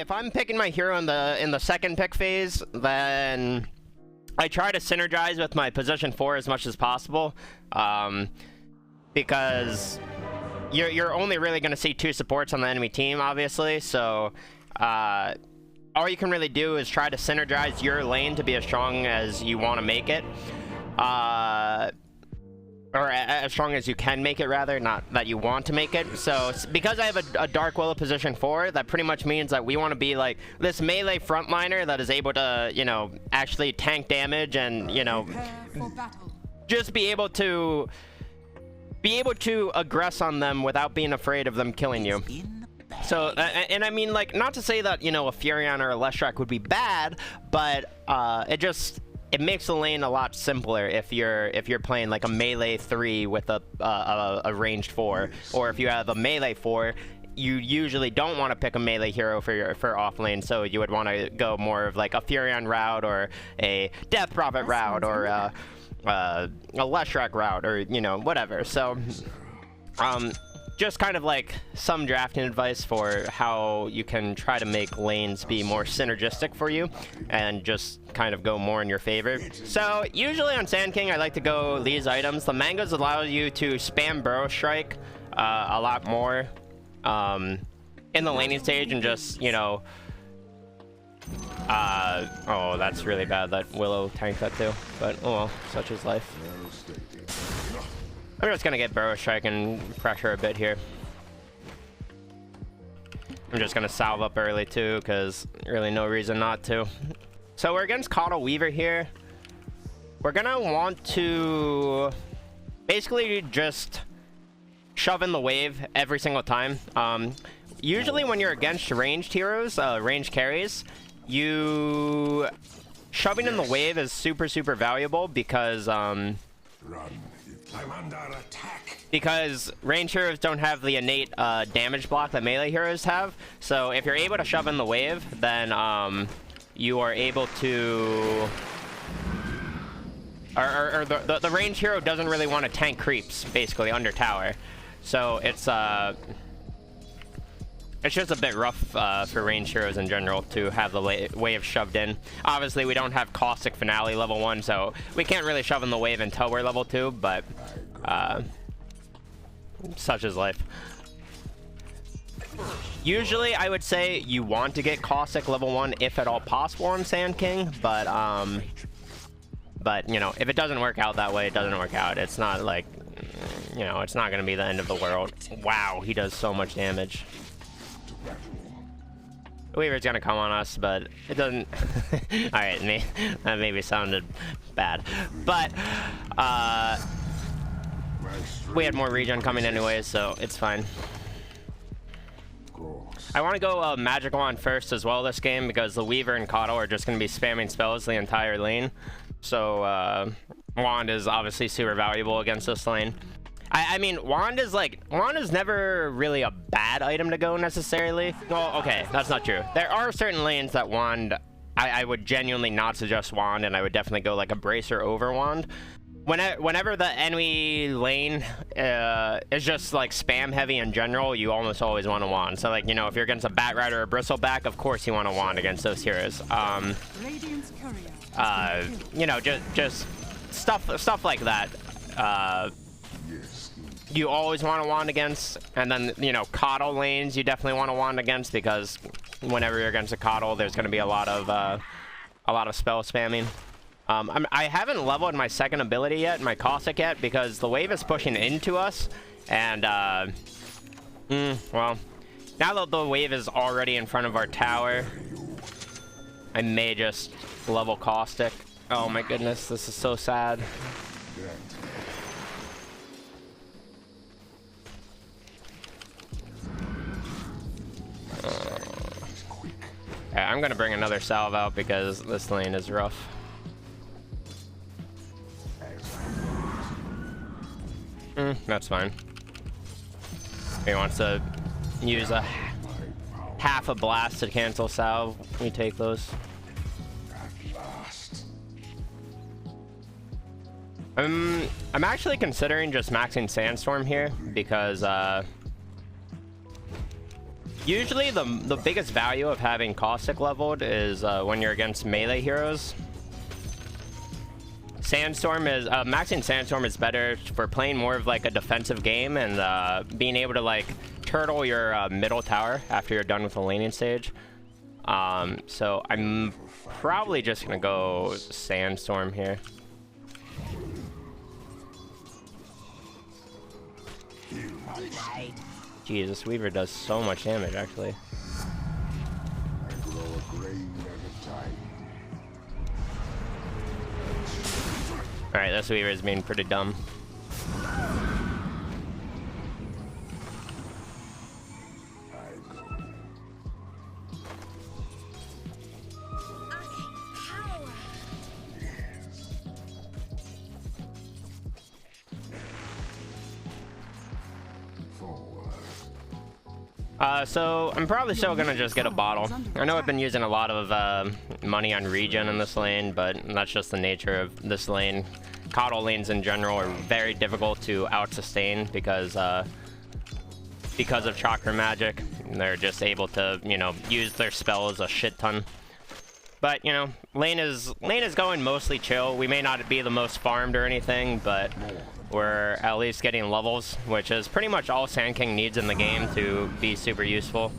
If I'm picking my hero in the second pick phase, then I try to synergize with my position 4 as much as possible, because you're only really going to see 2 supports on the enemy team, obviously. So all you can really do is try to synergize your lane to be as strong as you want to make it, or as strong as you can make it, rather, not that you want to make it. So because I have a Dark Willow position 4, that pretty much means that we want to be like this melee frontliner that is able to, you know, actually tank damage and, you know, just be able to aggress on them without being afraid of them killing you. So, and I mean, like, not to say that, you know, a Furion or a Leshrac would be bad, but it makes the lane a lot simpler if you're playing like a melee 3 with a ranged 4, or if you have a melee 4, you usually don't want to pick a melee hero for off lane, so you would want to go more of like a Furion route or a Death Prophet route or a Leshrac route, or, you know, whatever. So just kind of like some drafting advice for how you can try to make lanes be more synergistic for you and just kind of go more in your favor. So usually on Sandking, I like to go these items. The mangoes allow you to spam Burrow Strike a lot more in the laning stage, and just, you know, oh, that's really bad that Willow tanked that too, but oh well, such is life. I'm just gonna get Burrow Strike and pressure a bit here. I'm just gonna salve up early too, because really no reason not to. So we're against Caudal Weaver here. We're gonna want to basically just shove in the wave every single time. Usually when you're against ranged heroes, ranged carries, shoving in the wave is super valuable, because range heroes don't have the innate damage block that melee heroes have. So if you're able to shove in the wave, then you are able to, or the range hero doesn't really want to tank creeps basically under tower. So it's just a bit rough for range heroes in general to have the wave shoved in. Obviously, we don't have Caustic Finale level 1, so we can't really shove in the wave until we're level 2, but such is life. Usually, I would say you want to get Caustic level 1 if at all possible on Sand King, but you know, if it doesn't work out that way, it doesn't work out. It's not like, you know, it's not going to be the end of the world. Wow, he does so much damage. Weaver's gonna come on us, but it doesn't. Alright, that maybe sounded bad, but we had more regen coming anyways, so it's fine. I want to go Magic Wand first as well this game, because the Weaver and Caudal are just going to be spamming spells the entire lane. So Wand is obviously super valuable against this lane. I mean, Wand is never really a bad item to go necessarily. Well, okay, that's not true. There are certain lanes that Wand, I would genuinely not suggest Wand, and I would definitely go like a Bracer over Wand. Whenever the enemy lane is just like spam heavy in general, you almost always want a Wand. So like, you know, if you're against a Bat Rider or a Bristleback, of course you want a Wand against those heroes. You know, just stuff like that. You always want a Wand against, and then, you know, Caudal lanes you definitely want a Wand against, because whenever you're against a Caudal, there's going to be a lot of spell spamming. I haven't leveled my second ability yet, my Caustic yet, because the wave is pushing into us, and well, now that the wave is already in front of our tower, I may just level Caustic. Oh my goodness, this is so sad. I'm gonna bring another salve out because this lane is rough. That's fine. He wants to use a half a blast to cancel salve. We take those. I'm actually considering just maxing Sandstorm here, because Usually the biggest value of having Caustic leveled is when you're against melee heroes. Sandstorm is maxing Sandstorm is better for playing more of like a defensive game and being able to like turtle your middle tower after you're done with the laning stage. So I'm probably just gonna go Sandstorm here. Jesus, Weaver does so much damage actually. Alright, this Weaver is being pretty dumb. So I'm probably still gonna just get a bottle. I know I've been using a lot of money on regen in this lane, but that's just the nature of this lane. Coddle lanes in general are very difficult to out-sustain because of chakra magic. They're just able to, you know, use their spells a shit ton. But, you know, lane is going mostly chill. We may not be the most farmed or anything, but we're at least getting levels, which is pretty much all Sandking needs in the game to be super useful.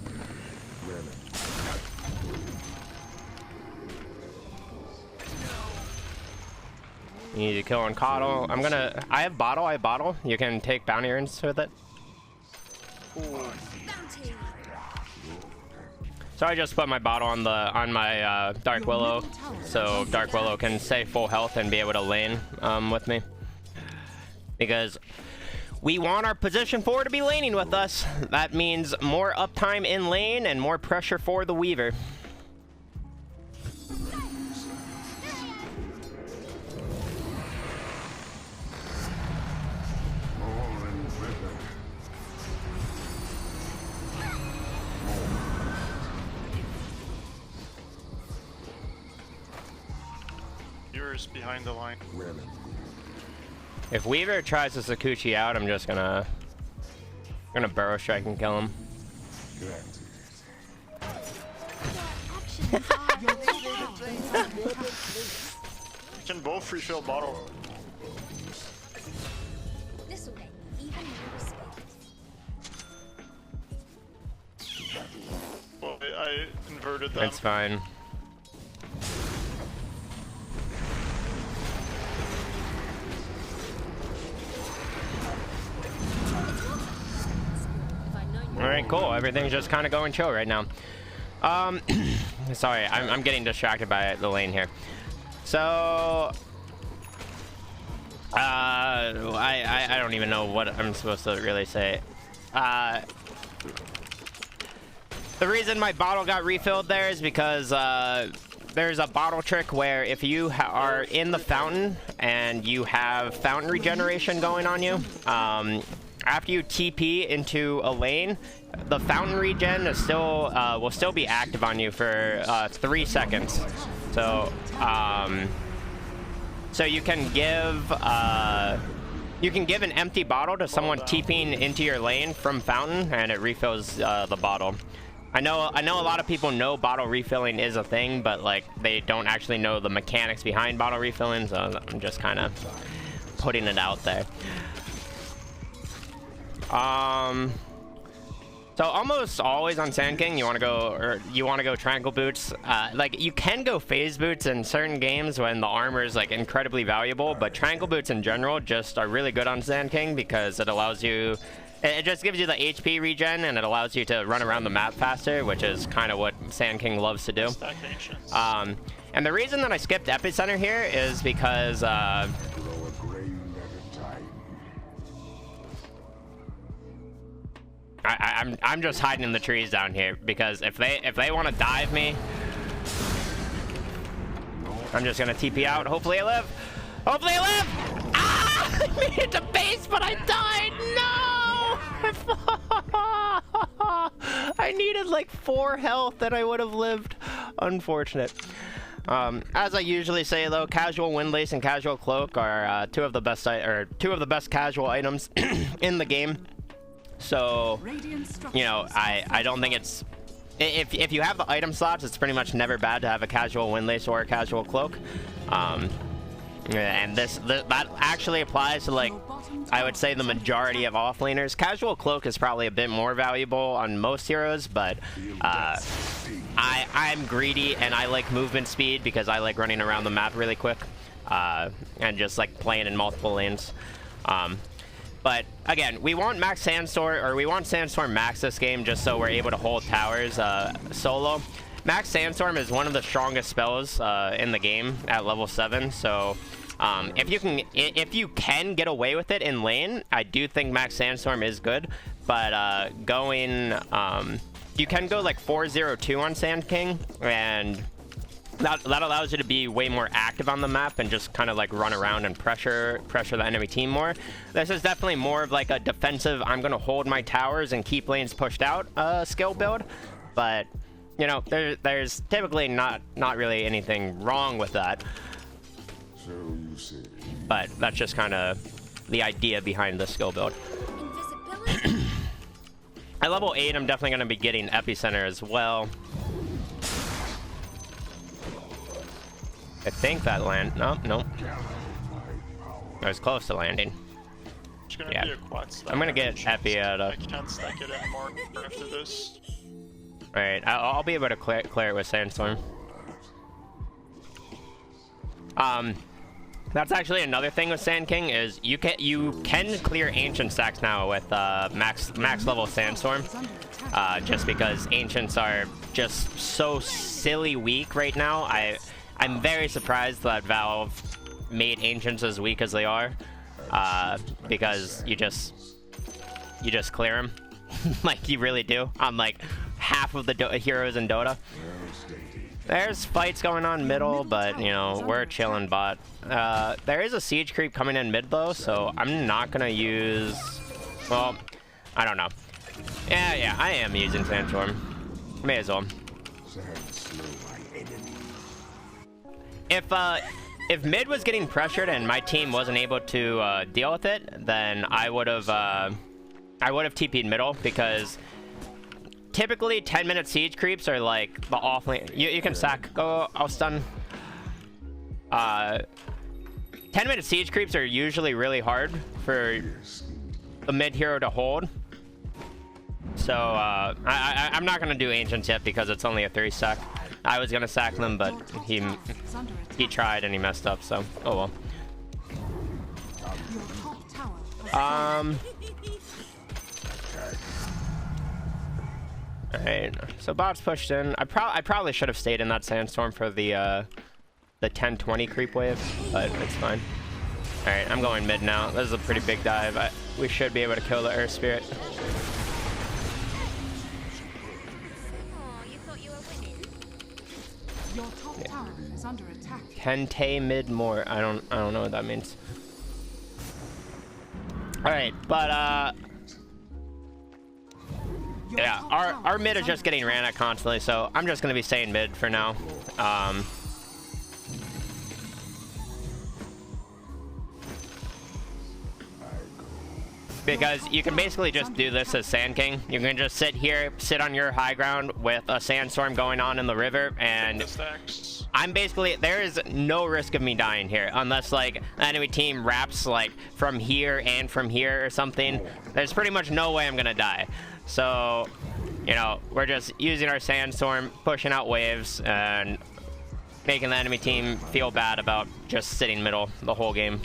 You need to kill on Coddle. I have bottle. You can take bounty runes with it. So I just put my bottle on my Dark Willow, so Dark Willow can stay full health and be able to lane with me. Because we want our position 4 to be laning with us. That means more uptime in lane and more pressure for the Weaver. Yours behind the line. If Weaver tries to Sakuchi out, I'm just gonna burrow strike and kill him. Can both refill bottle. This way, even more respect. Well, I inverted them. That's fine. Alright, cool. Everything's just kind of going chill right now. Sorry, I'm getting distracted by the lane here. So, I don't even know what I'm supposed to really say. The reason my bottle got refilled there is because there's a bottle trick where if you are in the fountain and you have fountain regeneration going on you, after you TP into a lane, the fountain regen is still will still be active on you for 3 seconds. So, so you can give an empty bottle to someone TPing into your lane from fountain, and it refills the bottle. I know a lot of people know bottle refilling is a thing, but like they don't actually know the mechanics behind bottle refilling. So I'm just kind of putting it out there. So almost always on Sandking, you want to go Tranquil Boots. Like you can go Phase Boots in certain games when the armor is like incredibly valuable, but Tranquil Boots in general just are really good on Sandking because it allows you, it just gives you the HP regen and it allows you to run around the map faster, which is kind of what Sandking loves to do. And the reason that I skipped Epicenter here is because I'm just hiding in the trees down here because if they want to dive me, I'm just gonna TP out. Hopefully I live. Hopefully I live. Ah! I made it to base, but I died. No! I needed like 4 health and I would have lived. Unfortunate. As I usually say though, casual windlace and casual cloak are two of the best casual items in the game. So, you know, I don't think it's... If you have the item slots, it's pretty much never bad to have a casual windlace or a casual cloak. And that actually applies to, like, I would say the majority of offlaners. Casual cloak is probably a bit more valuable on most heroes, but I'm greedy and I like movement speed because I like running around the map really quick and just like playing in multiple lanes. But again, we want max Sandstorm, or we want Sandstorm max this game just so we're able to hold towers solo. Max Sandstorm is one of the strongest spells in the game at level 7, so if you can get away with it in lane, I do think max Sandstorm is good. But you can go like 4-0-2 on Sandking, and that allows you to be way more active on the map and just kind of like run around and pressure the enemy team more. This is definitely more of like a defensive, I'm gonna hold my towers and keep lanes pushed out skill build. But you know, there's typically not really anything wrong with that. But that's just kind of the idea behind the skill build. At level 8, I'm definitely going to be getting Epicenter as well. I think that nope. I was close to landing. It's gonna Yeah. be a quad stack. I'm going to get Epi out of... I can't stack it anymore after this. Alright, I'll be able to clear it with Sandstorm. That's actually another thing with Sandking is you can clear ancient stacks now with max level Sandstorm, just because ancients are just so silly weak right now. I'm very surprised that Valve made ancients as weak as they are, because you just clear them like you really do on like half of the heroes in Dota. There's fights going on middle, but you know, we're chilling bot. There is a siege creep coming in mid though, so I'm not gonna use, well, I don't know. Yeah, I am using Sandstorm. May as well. If mid was getting pressured and my team wasn't able to deal with it, then I would have TP'd middle, because typically 10-minute siege creeps are like the off lane. You can sack. Go, I'll stun. 10-minute siege creeps are usually really hard for the mid hero to hold. So I'm not gonna do ancients yet because it's only a 3 stack. I was gonna sack them, but he tried and he messed up. So oh well. Alright, so bot's pushed in. I probably should have stayed in that Sandstorm for the 10-20 creep wave, but it's fine. Alright, I'm going mid now. This is a pretty big dive. We should be able to kill the Earth Spirit. Oh, you thought you were winning? Your top tower is under attack. Kente mid more. I don't know what that means. Alright, but yeah, our mid is just getting ran at constantly, so I'm just gonna be staying mid for now. Because you can basically just do this as Sandking. You can just sit here, sit on your high ground with a Sandstorm going on in the river, and I'm basically, there is no risk of me dying here unless like the enemy team wraps like from here and from here or something. There's pretty much no way I'm gonna die. So, you know, we're just using our Sandstorm, pushing out waves, and making the enemy team feel bad about just sitting middle the whole game.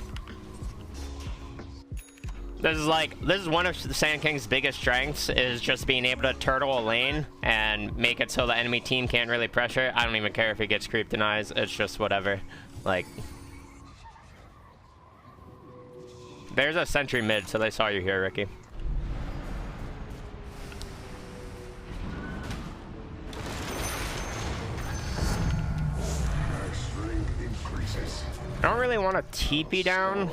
This is one of the Sandking's biggest strengths, is just being able to turtle a lane and make it so the enemy team can't really pressure. I don't even care if he gets creep denies, it's just whatever. Like, there's a sentry mid, so they saw you here, Ricky. I don't really want to TP down,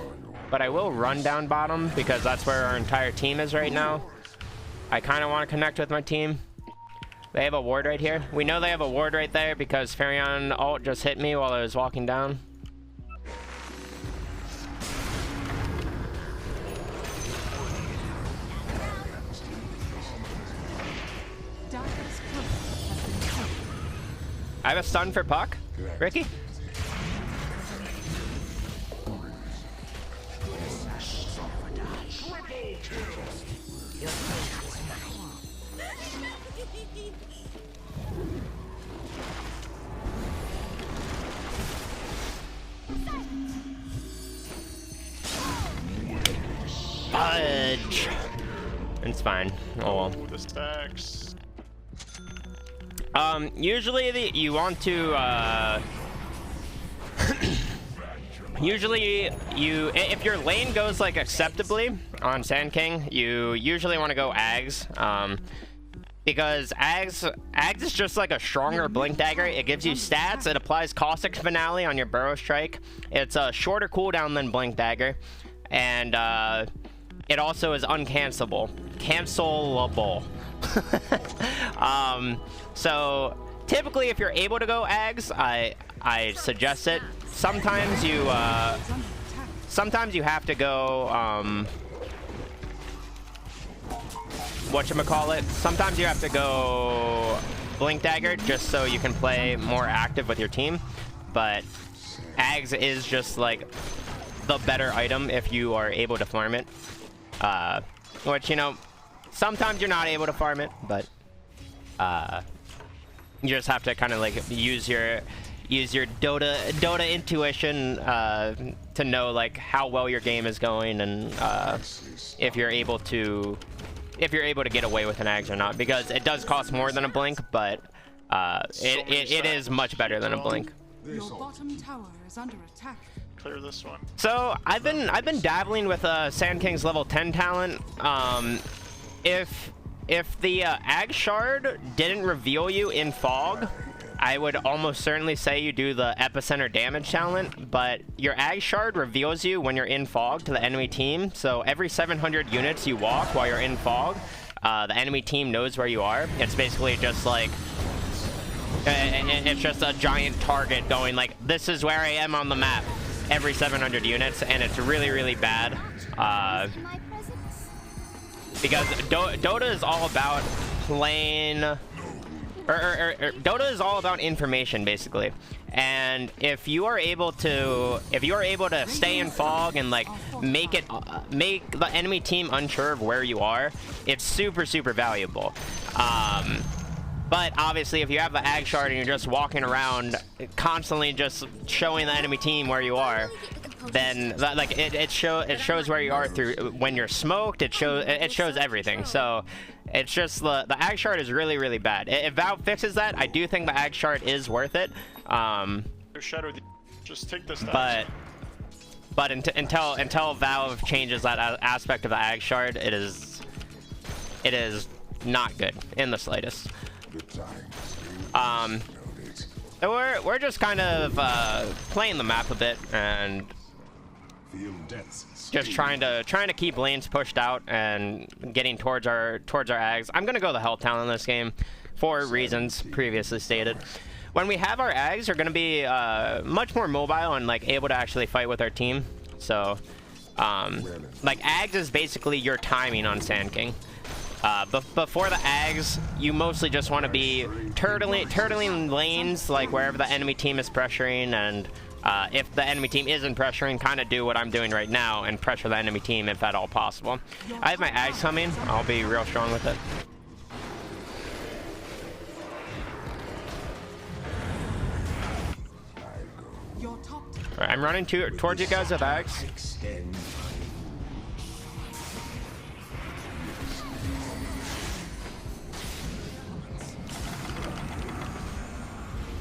but I will run down bottom because that's where our entire team is right now. I kind of want to connect with my team. They have a ward right here. We know they have a ward right there because Farion ult just hit me while I was walking down. I have a stun for Puck. Ricky? Fudge. It's fine. Oh well. The stacks. Usually you want to, usually if your lane goes like acceptably on Sandking, you usually want to go Aghs, because Aghs is just like a stronger Blink Dagger. It gives you stats, it applies Caustic Finale on your Burrow Strike, it's a shorter cooldown than Blink Dagger, and it also is uncancelable. Cancelable. So typically if you're able to go Aghs, I suggest it. Sometimes you have to go whatchamacallit, sometimes you have to go Blink Dagger just so you can play more active with your team, but Aghs is just like the better item if you are able to farm it, which, you know, sometimes you're not able to farm it, but you just have to kind of like use your Dota intuition to know like how well your game is going, and if you're able to get away with an Aghs or not, because it does cost more than a blink, but it is much better than a blink. Your bottom tower is under attack. Clear this one. So I've been dabbling with Sandking's level 10 talent. If the Agh Shard didn't reveal you in Fog, I would almost certainly say you do the Epicenter damage talent, but your Agh Shard reveals you when you're in Fog to the enemy team, so every 700 units you walk while you're in Fog, the enemy team knows where you are. It's basically just like, it's just a giant target going like, this is where I am on the map, every 700 units, and it's really, really bad. Because Dota is all about playing, Dota is all about information basically, and if you are able to stay in Fog and like make the enemy team unsure of where you are, it's super valuable. But obviously if you have the Agh Shard and you're just walking around constantly just showing the enemy team where you are, then like it shows where you are through when you're smoked. It shows everything. So it's just the Agh Shard is really bad. If Valve fixes that, I do think the Agh Shard is worth it. Your shadow, just take this. But until Valve changes that aspect of the Agh Shard, it is not good in the slightest. We're just kind of playing the map a bit and just trying to keep lanes pushed out and getting towards our Aghs. I'm gonna go the health talent in this game for reasons previously stated. When we have our Aghs, we're gonna be much more mobile and like able to actually fight with our team. So like Aghs is basically your timing on Sandking. But before the Aghs, you mostly just want to be turtling lanes, like wherever the enemy team is pressuring, and if the enemy team isn't pressuring, kind of do what I'm doing right now and pressure the enemy team if at all possible. I have my Aghs coming. I'll be real strong with it. Alright, I'm running towards you guys with Aghs.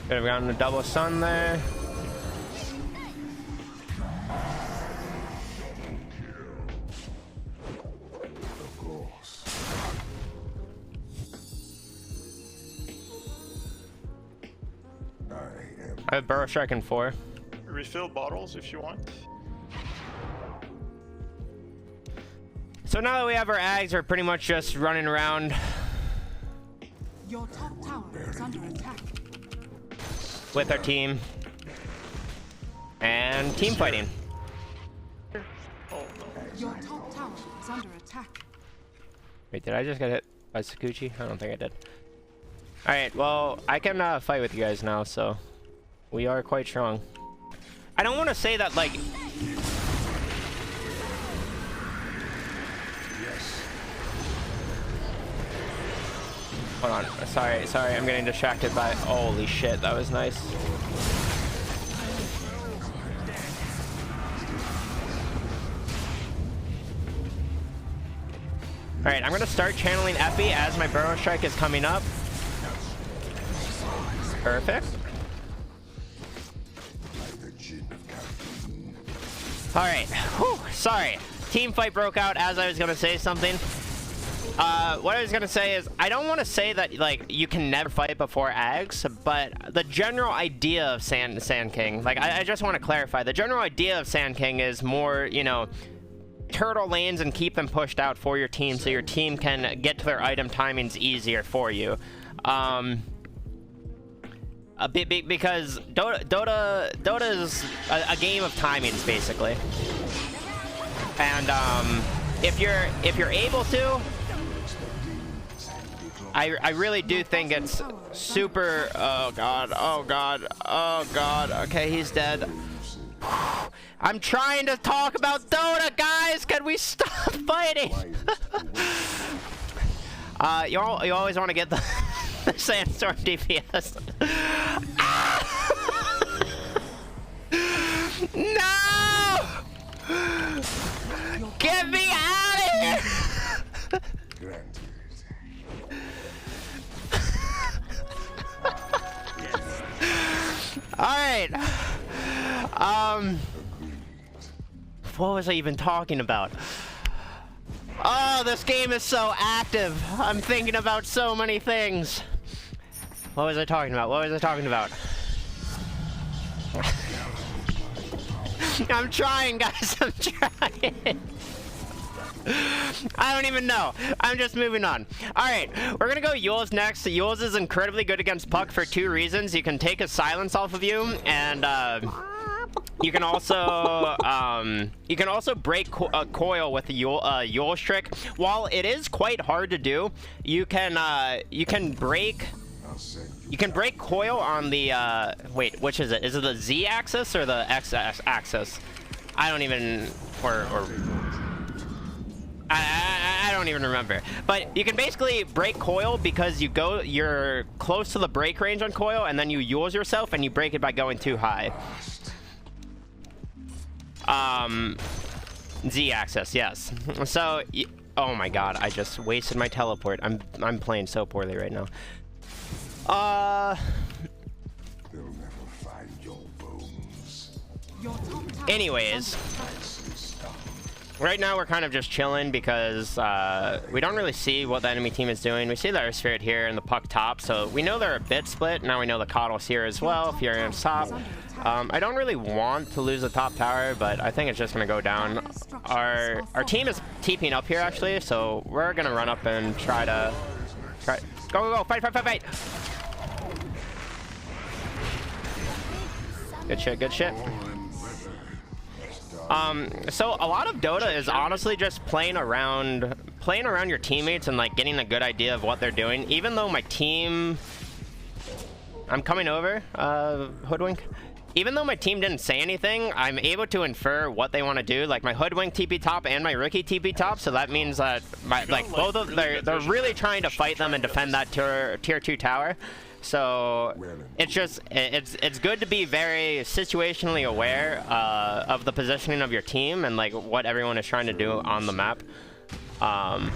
Could have gotten a double stun there. I have Burrow Strike in 4. Refill bottles if you want. So now that we have our Aghs, we're pretty much just running around. Your top tower is under attack. With our team. And team fighting. Oh no. Your top tower is under attack. Wait, did I just get hit by Sakuchi? I don't think I did. Alright, well, I can fight with you guys now, so we are quite strong. I don't want to say that, like... Hold on. Sorry, I'm getting distracted by... Holy shit, that was nice. Alright, I'm gonna start channeling Epi as my Burrow Strike is coming up. Perfect. Alright, sorry. Team fight broke out as I was gonna say something. What I was gonna say is, I don't want to say that, like, you can never fight before Ags, but the general idea of Sandking, like, I just want to clarify, the general idea of Sandking is more, you know, turtle lanes and keep them pushed out for your team so your team can get to their item timings easier for you. A bit because Dota is a game of timings, basically. And if you're able to, I really do think it's super... Oh god. Okay, he's dead. I'm trying to talk about Dota, guys! Can we stop fighting? You always want to get the Sandstorm DPS. No! Get me out of here! Alright. What was I even talking about? Oh, this game is so active. I'm thinking about so many things. What was I talking about? I'm trying, guys. I'm trying. I don't even know. I'm just moving on. Alright, we're gonna go Yules next. Yules is incredibly good against Puck for two reasons. You can take his silence off of you, and you can also break coil with the Yules trick. While it is quite hard to do, you can break coil on the wait, which is it? Is it the Z axis or the X axis? I don't even I don't even remember. But you can basically break coil because you're close to the break range on coil, and then you Yules yourself and you break it by going too high. Z axis, yes. So oh my god, I just wasted my teleport. I'm playing so poorly right now. They'll never find your bones. Anyways, right now we're kind of just chilling because we don't really see what the enemy team is doing. We see the Earth Spirit here and the Puck top, so we know they're a bit split. Now we know the Coddle's here as well. Furion's top. I don't really want to lose the top tower, but I think it's just gonna go down. Our team is TPing up here actually, so we're gonna run up and try. Go, fight. Good shit. So a lot of Dota is honestly just playing around your teammates and like getting a good idea of what they're doing. Even though my team, I'm coming over, Hoodwink. Even though my team didn't say anything, I'm able to infer what they want to do. Like my Hoodwink TP top and my Rookie TP top, so that means that both of they're really trying to fight them and defend that tier 2 tower. So it's good to be very situationally aware of the positioning of your team and like what everyone is trying to do on the map. I'm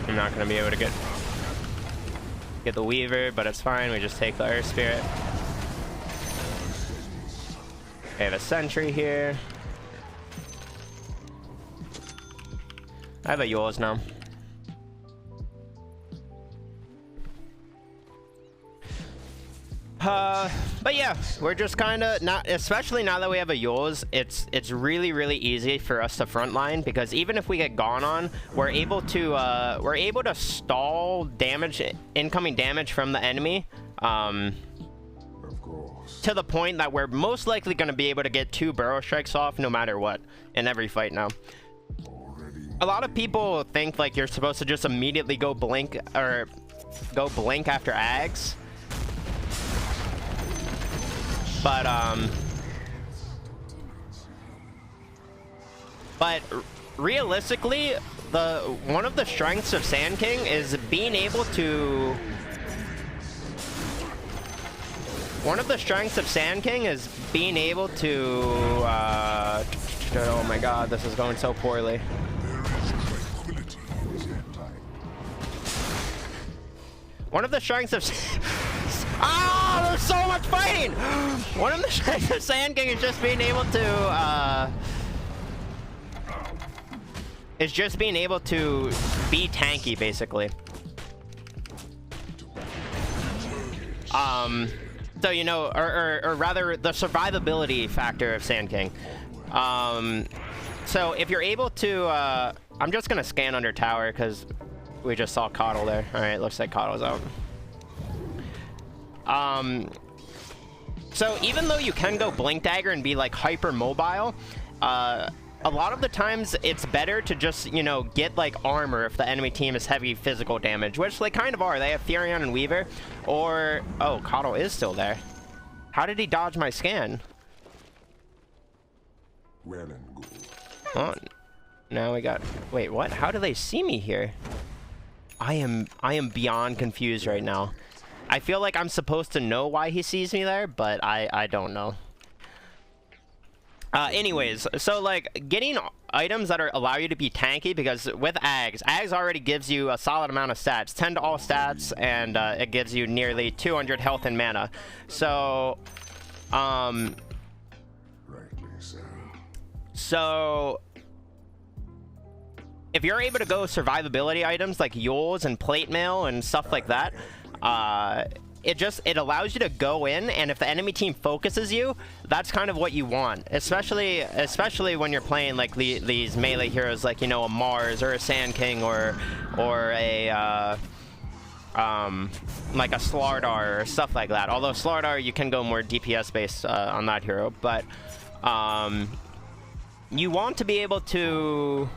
not gonna be able to get the Weaver, but it's fine. We just take the Earth Spirit. We have a Sentry here. I have a Yules now. But yeah, we're just kind of not, especially now that we have a Yules, it's really easy for us to frontline because even if we get gone on, we're able to stall damage, incoming damage from the enemy. To the point that we're most likely going to be able to get 2 Burrow Strikes off no matter what in every fight now. Already a lot of people think like you're supposed to just immediately go blink or go blink after Ags. But realistically, one of the strengths of Sandking is being able to. One of the strengths of Sandking is being able to. Oh my God, this is going so poorly. One of the strengths of. Oh, there's so much fighting! One of the strengths of Sandking is just being able to. Is just being able to be tanky, basically. So, you know, or rather, the survivability factor of Sandking. So, if you're able to, I'm just gonna scan under tower, because we just saw Coddle there. Alright, looks like Coddle's out. So, even though you can go Blink Dagger and be, like, hyper mobile, a lot of the times it's better to just, you know, get like armor if the enemy team is heavy physical damage, which they kind of are. They have Furion and Weaver, or oh, Coddle is still there. How did he dodge my scan? Well and good. Oh, now we got. Wait, what? How do they see me here? I am beyond confused right now. I feel like I'm supposed to know why he sees me there, but I don't know. Anyways, so like getting items that allow you to be tanky, because with Ags already gives you a solid amount of stats, 10 to all stats, and it gives you nearly 200 health and mana. So, Rightly so. So if you're able to go survivability items like Yules and plate mail and stuff like that, it allows you to go in, and if the enemy team focuses you, that's kind of what you want, especially when you're playing like these melee heroes, like, you know, a Mars or a Sandking or a like a Slardar or stuff like that. Although Slardar, you can go more DPS based on that hero, but you want to be able to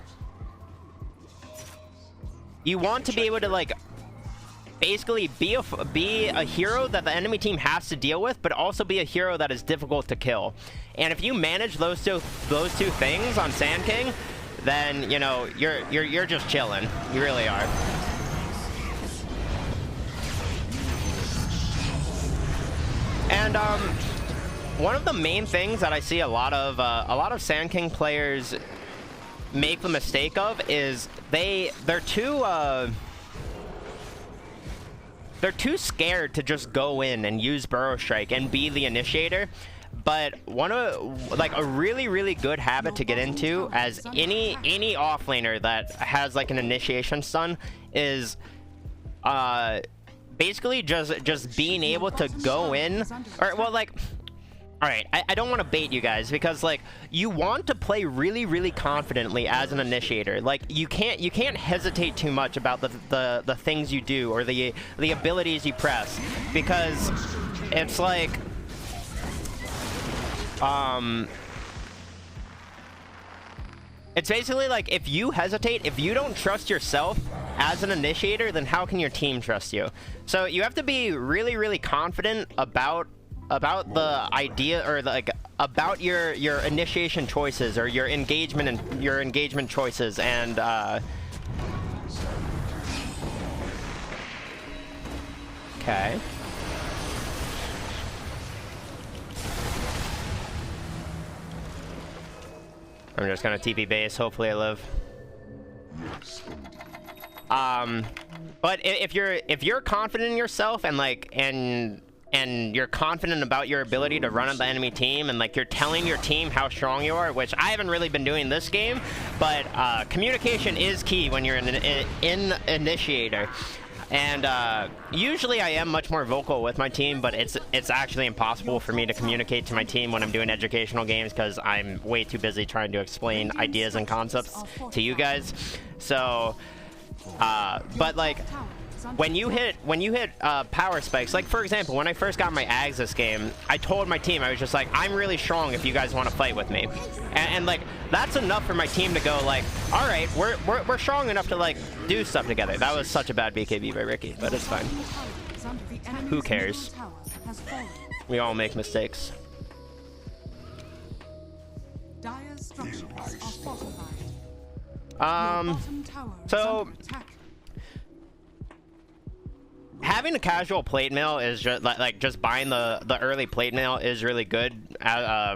like basically be a hero that the enemy team has to deal with, but also be a hero that is difficult to kill. And if you manage those two things on Sandking, then, you know, you're just chilling. You really are. And one of the main things that I see a lot of Sandking players make the mistake of is they're too scared to just go in and use Burrow Strike and be the initiator. But a really good habit to get into as any offlaner that has like an initiation stun is basically just being able to go in, or well, like, all right, I don't want to bait you guys, because like you want to play really confidently as an initiator. Like you can't hesitate too much about the things you do or the abilities you press, because it's like it's basically like, if you hesitate, if you don't trust yourself as an initiator, then how can your team trust you? So you have to be really confident about the idea, or like about your initiation choices or your engagement choices, and okay. I'm just gonna TP base, hopefully I live. But if you're confident in yourself, and like and you're confident about your ability to run at the enemy team, and like you're telling your team how strong you are, which I haven't really been doing this game, but communication is key when you're in initiator. And usually I am much more vocal with my team, but it's actually impossible for me to communicate to my team when I'm doing educational games, because I'm way too busy trying to explain ideas and concepts to you guys. So but like when you hit power spikes, like for example, when I first got my Ags this game, I told my team, I was just like, I'm really strong if you guys want to fight with me, and like that's enough for my team to go like, all right, we're strong enough to like do stuff together. That was such a bad BKB by Ricky, but it's fine. Who cares? We all make mistakes. Dire's structures are fortified. So having a casual plate mail is just like just buying the early plate mail is really good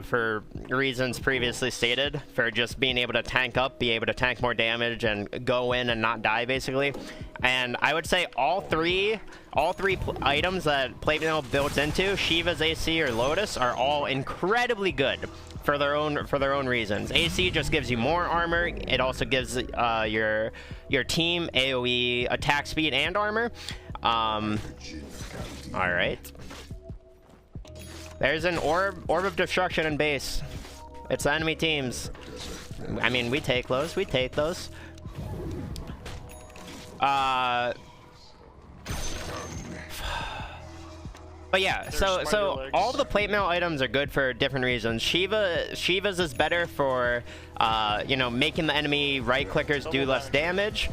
for reasons previously stated, for just being able to tank up, be able to tank more damage and go in and not die basically. And I would say all three items that plate mail builds into, Shiva's AC or Lotus, are all incredibly good for their own reasons. AC just gives you more armor. It also gives your team AoE attack speed and armor. All right. There's an orb of destruction in base. It's the enemy teams. I mean, we take those. We take those. But yeah, so all of the plate mail items are good for different reasons. Shiva's is better for you know, making the enemy right clickers do less damage.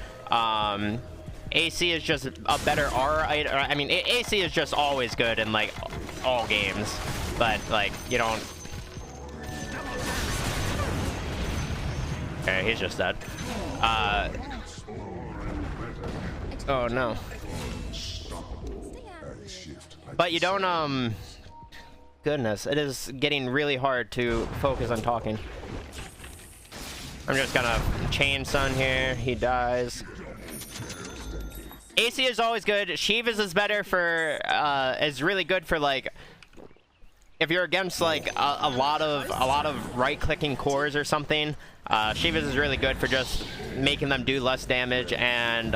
AC is just a better aura item. I mean, AC is just always good in like all games, but like you don't. Okay, he's just dead. Oh no. But you don't, goodness, it is getting really hard to focus on talking. I'm just gonna chain Sun here, he dies. AC is always good. Shiva's is better for, is really good for like, if you're against like a lot of right-clicking cores or something. Shiva's is really good for just making them do less damage, and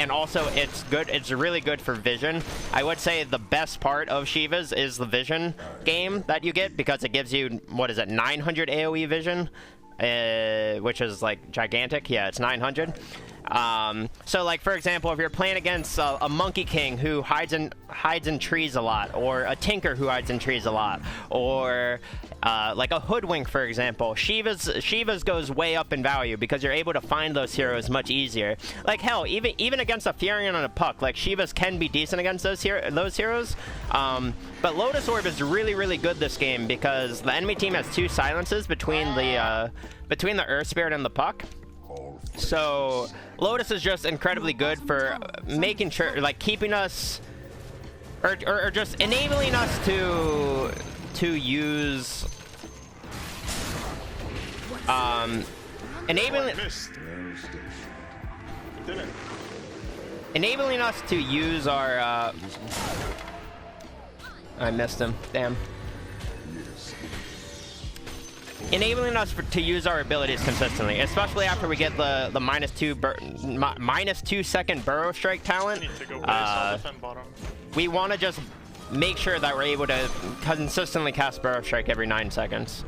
also it's good. It's really good for vision. I would say the best part of Shiva's is the vision game that you get, because it gives you, what is it, 900 AoE vision, which is like gigantic. Yeah, it's 900. So like for example, if you're playing against a Monkey King who hides in trees a lot, or a Tinker who hides in trees a lot, or like a Hoodwink, for example, Shiva's goes way up in value because you're able to find those heroes much easier. Like hell, even against a Furion and a Puck, like Shiva's can be decent against those heroes. But Lotus Orb is really good this game because the enemy team has 2 silences between the Earth Spirit and the Puck. So Lotus is just incredibly good for making sure, like keeping us, or just enabling us to use, enabling us to use our. I missed him. Damn. Enabling us to use our abilities consistently, especially after we get the -2 second burrow strike talent. We want to just make sure that we're able to consistently cast burrow strike every 9 seconds.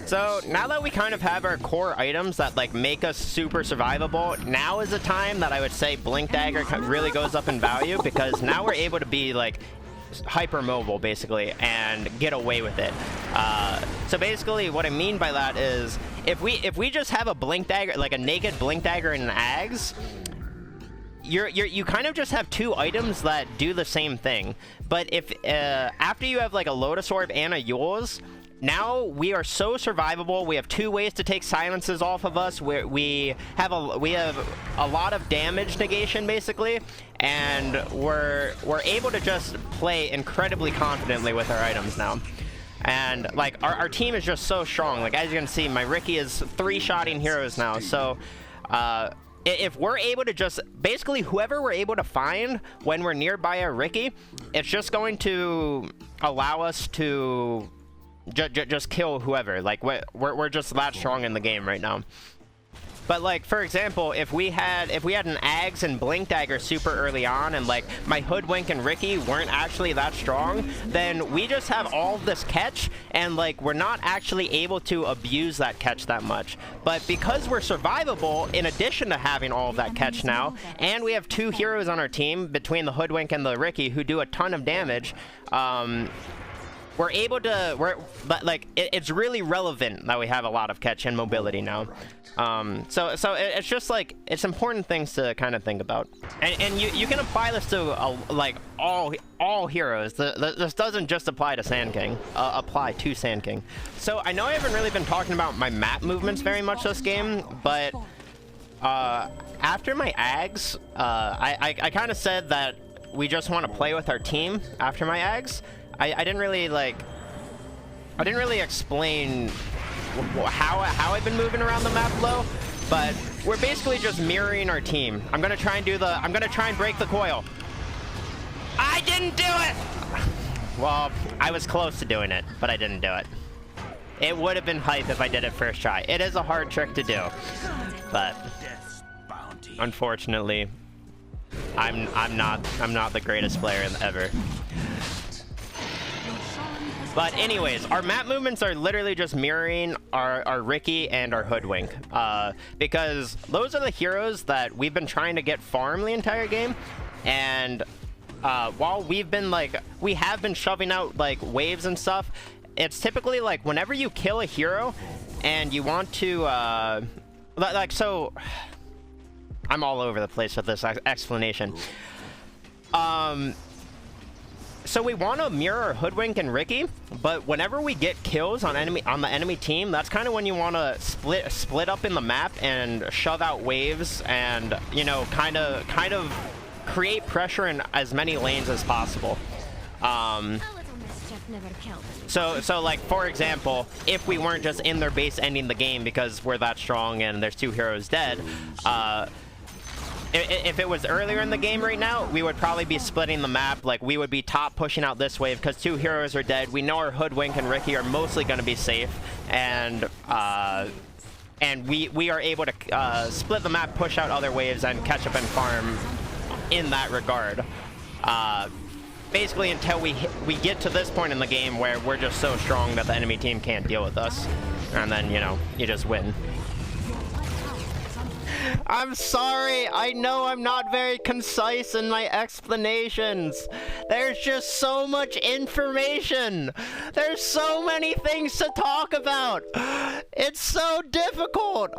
So now that we kind of have our core items that like make us super survivable, now is the time that I would say Blink Dagger really goes up in value, because now we're able to be like hyper mobile basically and get away with it. So basically what I mean by that is if we just have a Blink Dagger, like a naked Blink Dagger and an Ags, you kind of just have 2 items that do the same thing. But if after you have like a Lotus Orb and a Yule's, now we are so survivable. We have 2 ways to take silences off of us. We have a lot of damage negation basically, and we're able to just play incredibly confidently with our items now. And like our team is just so strong. Like as you can see, my Ricky is 3-shotting heroes now. So if we're able to just basically whoever we're able to find when we're nearby a Ricky, it's just going to allow us to just kill whoever. Like we're just that strong in the game right now. But like, for example, if we had an Ags and Blink Dagger super early on, and like my Hoodwink and Ricky weren't actually that strong, then we just have all of this catch, and like we're not actually able to abuse that catch that much. But because we're survivable, in addition to having all of that catch now, and we have 2 heroes on our team between the Hoodwink and the Ricky who do a ton of damage, we're able to, it's really relevant that we have a lot of catch and mobility now. So it's just like, it's important things to kind of think about. And you can apply this to, like, all heroes. This doesn't just apply to Sandking, apply to Sandking. So I know I haven't really been talking about my map movements very much this game, but after my Ags, I kind of said that we just want to play with our team after my Ags. I didn't really explain how I've been moving around the map low, but we're basically just mirroring our team. I'm gonna try and break the coil. I didn't do it! Well, I was close to doing it, but I didn't do it. It would have been hype if I did it first try. It is a hard trick to do, but unfortunately, I'm not the greatest player ever. But anyways, our map movements are literally just mirroring our Ricky and our Hoodwink. Because those are the heroes that we've been trying to get farm the entire game. And while we have been shoving out like waves and stuff, it's typically like whenever you kill a hero and you want to, so I'm all over the place with this explanation. So we want to mirror Hoodwink and Ricky, but whenever we get kills on the enemy team, that's kind of when you want to split up in the map and shove out waves and, you know, kind of create pressure in as many lanes as possible. So like, for example, if we weren't just in their base ending the game because we're that strong and there's 2 heroes dead, if it was earlier in the game right now, we would probably be splitting the map. Like, we would be top pushing out this wave because 2 heroes are dead. We know our Hoodwink and Ricky are mostly going to be safe, and we are able to split the map, push out other waves, and catch up and farm in that regard. Basically until we get to this point in the game where we're just so strong that the enemy team can't deal with us, and then, you know, you just win. I'm sorry, I know I'm not very concise in my explanations. There's just so much information. There's so many things to talk about. It's so difficult.